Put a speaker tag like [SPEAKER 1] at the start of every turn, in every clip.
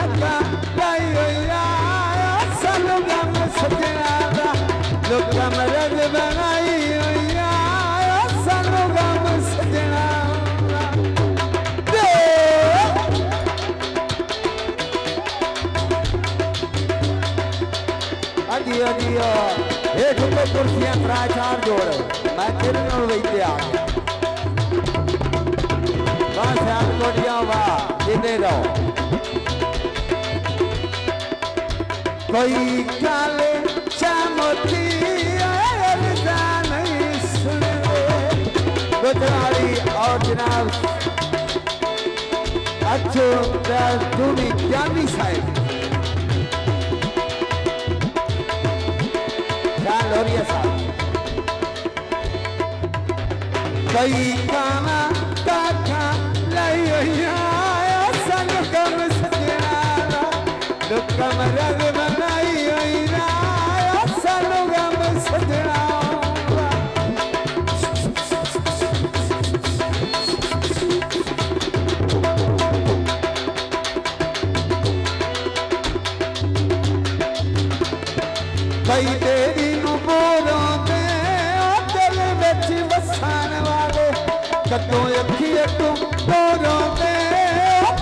[SPEAKER 1] काका लाइयो यार सानू गम सजना दा लोकां मरद बनाई यार सानू गम सजना दियो दियो ये ठुके कुर्सियां प्राचार जोड़ मैं तेरे नाल बैठे आ वाह श्याम कोटिया वाह जिंदे रहो कोई काले चामोती ऐसा नहीं सुने गुजरारी और जनाब अच्छो दूनी ज्ञानी साहिब लोरिया साहब कई काना काका लाइयो यार सानू गम सजना लोकां मरद बनाई यार सानू गम सजना कई तेरी कदों अखी तू बोरों में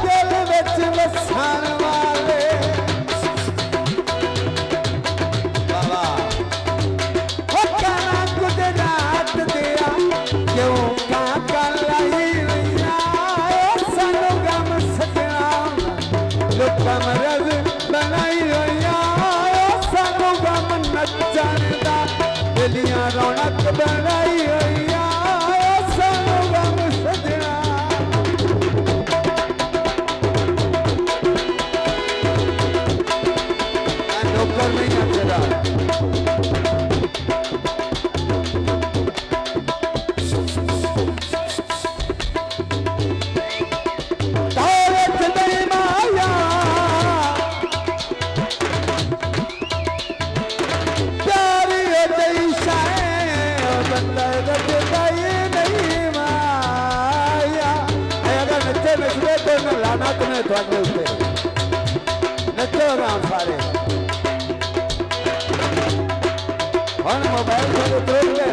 [SPEAKER 1] दिल विच वसन वाले बाबा हो कहना गुजरात दिया क्यों काका लाई सानू गम सजना लोकां मरद बनाई सानू गम नचण दा दिलियां रौनक बनाई नचो राम सारे और मोबाइल से तोड़ ले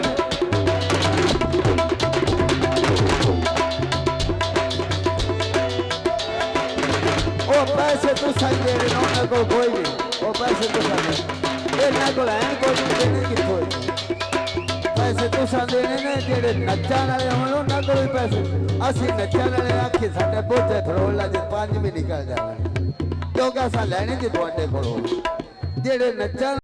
[SPEAKER 1] ओ पैसे तू सही दे रहे ना को कोई नहीं ओ पैसे तू सही ये ना को है कोई देने की कोई पैसे तू सही देने ने जेड़े नच्चण वाले होण ना कोई पैसे ਅਸੀਂ ਨੱਚਣ ਵਾਲੇ ਆਖੇ ਸਾਡੇ ਬੋਝੇ ਫਰੋਲਾ ਦੇ 5 ਵੀ ਨਿਕਲ ਜਾਣਾ ਕਿਉਂਕਿ ਅਸਾਂ ਲੈਣੇ ਜੇ ਤੁਹਾਡੇ ਕੋਲੋਂ ਜਿਹੜੇ ਨੱਚਣ